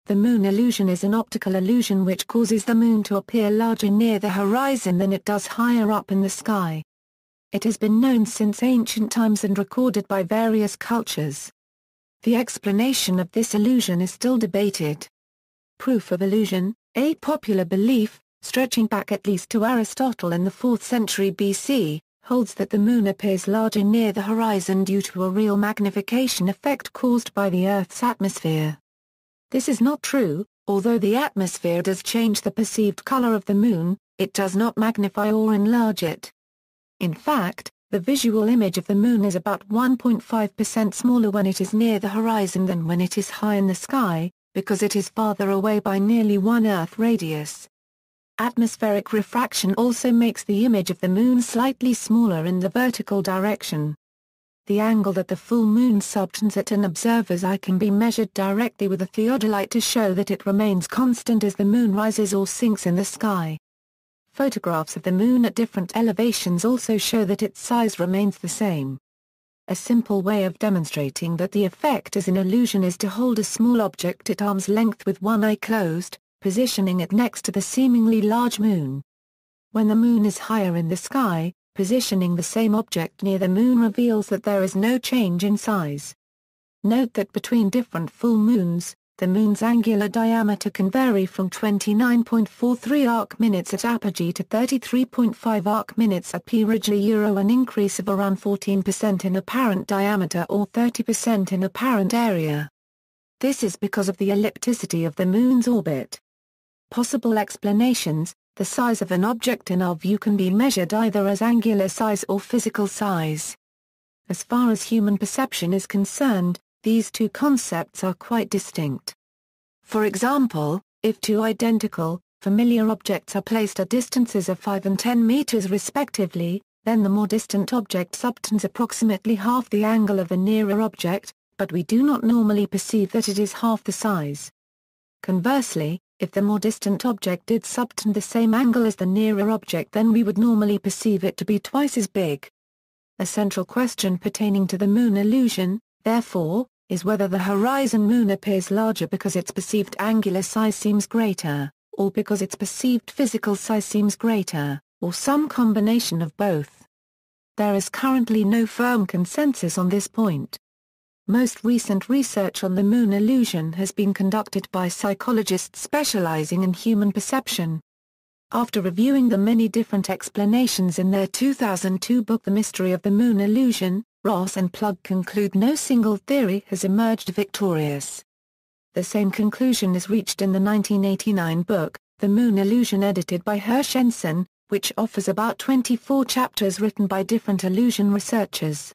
The moon illusion is an optical illusion which causes the moon to appear larger near the horizon than it does higher up in the sky. It has been known since ancient times and recorded by various cultures. The explanation of this illusion is still debated. Proof of illusion, a popular belief, stretching back at least to Aristotle in the 4th century BC, holds that the moon appears larger near the horizon due to a real magnification effect caused by the Earth's atmosphere. This is not true. Although the atmosphere does change the perceived color of the moon, it does not magnify or enlarge it. In fact, the visual image of the moon is about 1.5% smaller when it is near the horizon than when it is high in the sky, because it is farther away by nearly 1 Earth radius. Atmospheric refraction also makes the image of the moon slightly smaller in the vertical direction. The angle that the full moon subtends at an observer's eye can be measured directly with a theodolite to show that it remains constant as the moon rises or sinks in the sky. Photographs of the moon at different elevations also show that its size remains the same. A simple way of demonstrating that the effect is an illusion is to hold a small object at arm's length with one eye closed, positioning it next to the seemingly large moon. When the moon is higher in the sky, positioning the same object near the moon reveals that there is no change in size. Note that between different full moons, the moon's angular diameter can vary from 29.43 arc-minutes at apogee to 33.5 arc-minutes at perigee, an increase of around 14% in apparent diameter or 30% in apparent area. This is because of the ellipticity of the moon's orbit. Possible explanations: the size of an object in our view can be measured either as angular size or physical size. As far as human perception is concerned, these two concepts are quite distinct. For example, if two identical, familiar objects are placed at distances of 5 and 10 meters respectively, then the more distant object subtends approximately half the angle of the nearer object, but we do not normally perceive that it is half the size. Conversely, if the more distant object did subtend the same angle as the nearer object, then we would normally perceive it to be twice as big. A central question pertaining to the moon illusion, therefore, is whether the horizon moon appears larger because its perceived angular size seems greater, or because its perceived physical size seems greater, or some combination of both. There is currently no firm consensus on this point. Most recent research on the moon illusion has been conducted by psychologists specializing in human perception. After reviewing the many different explanations in their 2002 book The Mystery of the Moon Illusion, Ross and Plug conclude no single theory has emerged victorious. The same conclusion is reached in the 1989 book, The Moon Illusion, edited by Hershenson, which offers about 24 chapters written by different illusion researchers.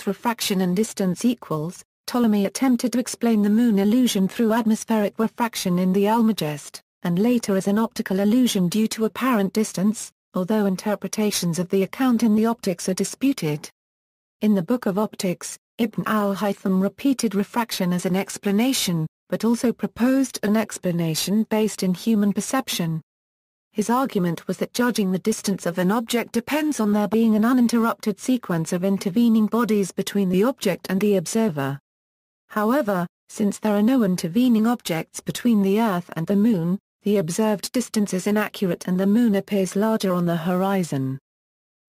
Refraction and distance equals. Ptolemy attempted to explain the moon illusion through atmospheric refraction in the Almagest, and later as an optical illusion due to apparent distance, although interpretations of the account in the Optics are disputed. In the Book of Optics, Ibn al-Haytham repeated refraction as an explanation, but also proposed an explanation based in human perception. His argument was that judging the distance of an object depends on there being an uninterrupted sequence of intervening bodies between the object and the observer. However, since there are no intervening objects between the Earth and the Moon, the observed distance is inaccurate and the Moon appears larger on the horizon.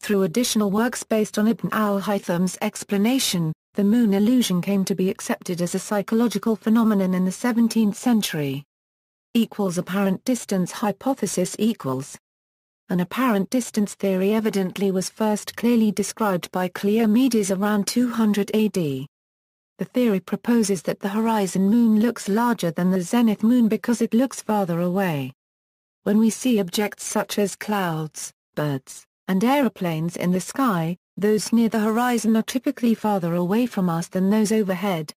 Through additional works based on Ibn al-Haytham's explanation, the moon illusion came to be accepted as a psychological phenomenon in the 17th century. Apparent distance hypothesis equals. An apparent distance theory evidently was first clearly described by Cleomedes around 200 AD. The theory proposes that the horizon moon looks larger than the zenith moon because it looks farther away. When we see objects such as clouds, birds, and aeroplanes in the sky, those near the horizon are typically farther away from us than those overhead.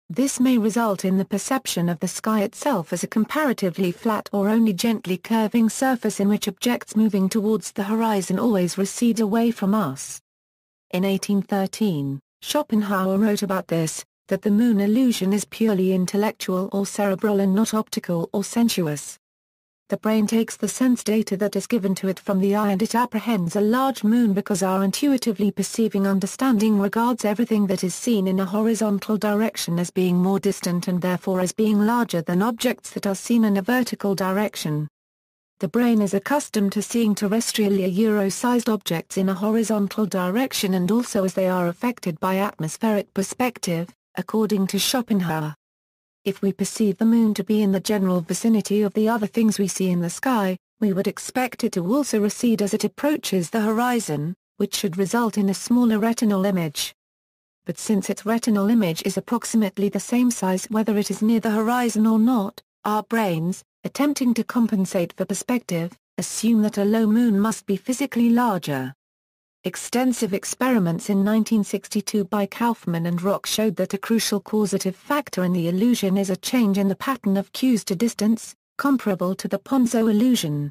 This may result in the perception of the sky itself as a comparatively flat or only gently curving surface in which objects moving towards the horizon always recede away from us. In 1813, Schopenhauer wrote about this, that the moon illusion is purely intellectual or cerebral and not optical or sensuous. The brain takes the sense data that is given to it from the eye and it apprehends a large moon because our intuitively perceiving understanding regards everything that is seen in a horizontal direction as being more distant and therefore as being larger than objects that are seen in a vertical direction. The brain is accustomed to seeing terrestrially Euro-sized objects in a horizontal direction and also as they are affected by atmospheric perspective, according to Schopenhauer. If we perceive the moon to be in the general vicinity of the other things we see in the sky, we would expect it to also recede as it approaches the horizon, which should result in a smaller retinal image. But since its retinal image is approximately the same size whether it is near the horizon or not, our brains, attempting to compensate for perspective, assume that a low moon must be physically larger. Extensive experiments in 1962 by Kaufman and Rock showed that a crucial causative factor in the illusion is a change in the pattern of cues to distance, comparable to the Ponzo illusion.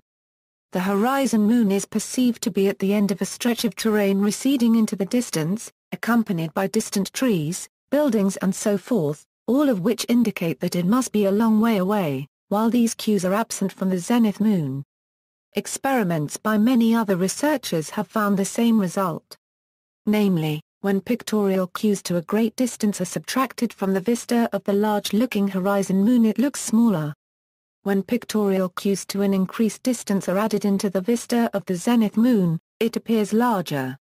The horizon moon is perceived to be at the end of a stretch of terrain receding into the distance, accompanied by distant trees, buildings and so forth, all of which indicate that it must be a long way away, while these cues are absent from the zenith moon. Experiments by many other researchers have found the same result. Namely, when pictorial cues to a great distance are subtracted from the vista of the large-looking horizon moon it looks smaller. When pictorial cues to an increased distance are added into the vista of the zenith moon, it appears larger.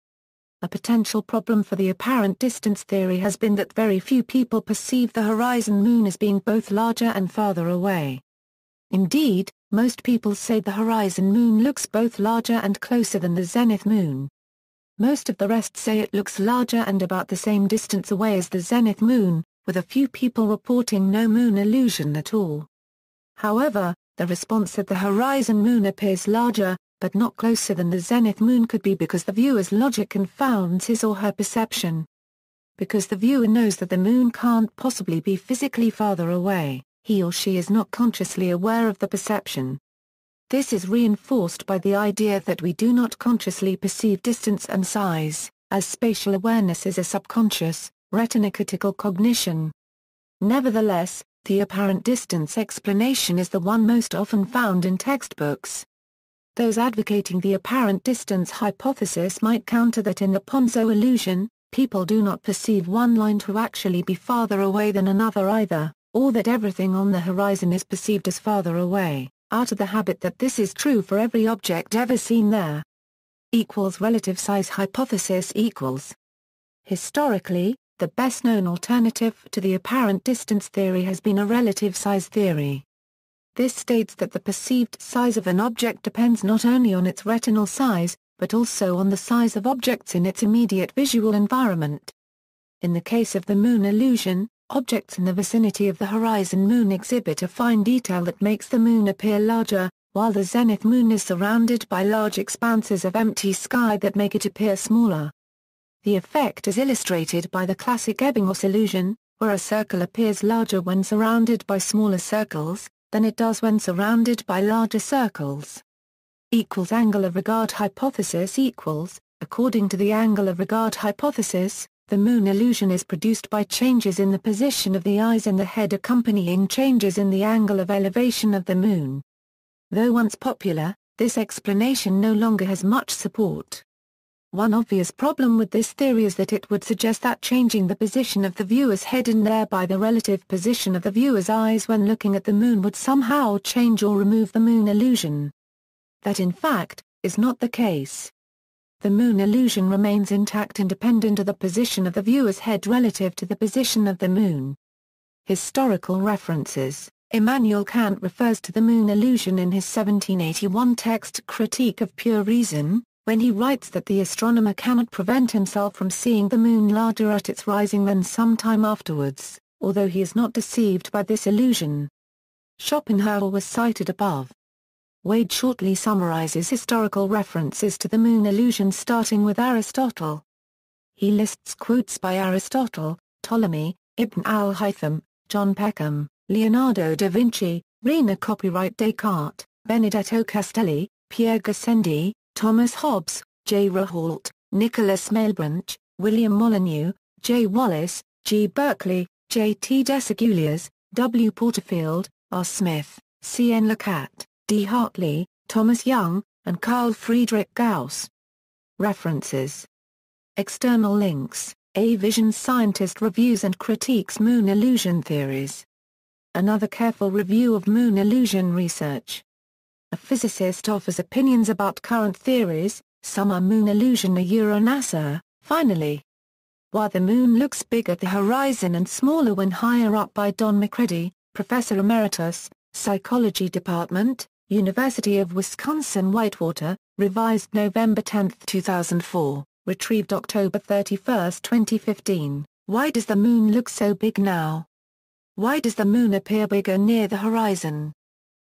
A potential problem for the apparent distance theory has been that very few people perceive the horizon moon as being both larger and farther away. Indeed, most people say the horizon moon looks both larger and closer than the zenith moon. Most of the rest say it looks larger and about the same distance away as the zenith moon, with a few people reporting no moon illusion at all. However, the response that the horizon moon appears larger, but not closer than the zenith moon could be because the viewer's logic confounds his or her perception. Because the viewer knows that the moon can't possibly be physically farther away, he or she is not consciously aware of the perception. This is reinforced by the idea that we do not consciously perceive distance and size, as spatial awareness is a subconscious, retinocortical cognition. Nevertheless, the apparent distance explanation is the one most often found in textbooks. Those advocating the apparent distance hypothesis might counter that in the Ponzo illusion, people do not perceive one line to actually be farther away than another either, or that everything on the horizon is perceived as farther away, out of the habit that this is true for every object ever seen there. Relative size hypothesis equals. Historically, the best-known alternative to the apparent distance theory has been a relative size theory. This states that the perceived size of an object depends not only on its retinal size, but also on the size of objects in its immediate visual environment. In the case of the moon illusion, objects in the vicinity of the horizon moon exhibit a fine detail that makes the moon appear larger, while the zenith moon is surrounded by large expanses of empty sky that make it appear smaller. The effect is illustrated by the classic Ebbinghaus illusion, where a circle appears larger when surrounded by smaller circles, than it does when surrounded by larger circles. Angle of regard hypothesis equals. According to the angle of regard hypothesis, the moon illusion is produced by changes in the position of the eyes in the head accompanying changes in the angle of elevation of the moon. Though once popular, this explanation no longer has much support. One obvious problem with this theory is that it would suggest that changing the position of the viewer's head and thereby the relative position of the viewer's eyes when looking at the moon would somehow change or remove the moon illusion. That in fact, is not the case. The moon illusion remains intact independent of the position of the viewer's head relative to the position of the moon. Historical references. Immanuel Kant refers to the moon illusion in his 1781 text Critique of Pure Reason, when he writes that the astronomer cannot prevent himself from seeing the moon larger at its rising than some time afterwards, although he is not deceived by this illusion. Schopenhauer was cited above. Wade shortly summarizes historical references to the moon illusion starting with Aristotle. He lists quotes by Aristotle, Ptolemy, Ibn al-Haytham, John Peckham, Leonardo da Vinci, Rena Copyright Descartes, Benedetto Castelli, Pierre Gassendi, Thomas Hobbes, J. Rawhalt, Nicholas Malebranche, William Molyneux, J. Wallace, G. Berkeley, J. T. Desaguliers, W. Porterfield, R. Smith, C. N. Lacat, D. Hartley, Thomas Young, and Carl Friedrich Gauss. References. External links: A Vision scientist reviews and critiques moon illusion theories. Another careful review of moon illusion research. A physicist offers opinions about current theories, some are moon illusion NASA. Finally, Why the Moon Looks Big at the Horizon and Smaller When Higher Up by Don McCready, Professor Emeritus, Psychology Department, University of Wisconsin-Whitewater, revised November 10, 2004, retrieved October 31, 2015. Why does the Moon look so big now? Why does the Moon appear bigger near the horizon?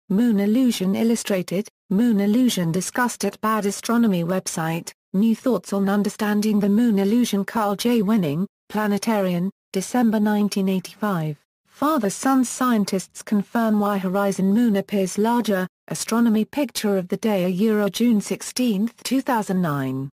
Moon Illusion Illustrated, Moon Illusion discussed at Bad Astronomy website, New Thoughts on Understanding the Moon Illusion. Carl J. Winning, Planetarian, December 1985. Father-son scientists confirm why horizon moon appears larger, Astronomy Picture of the Day June 16, 2009.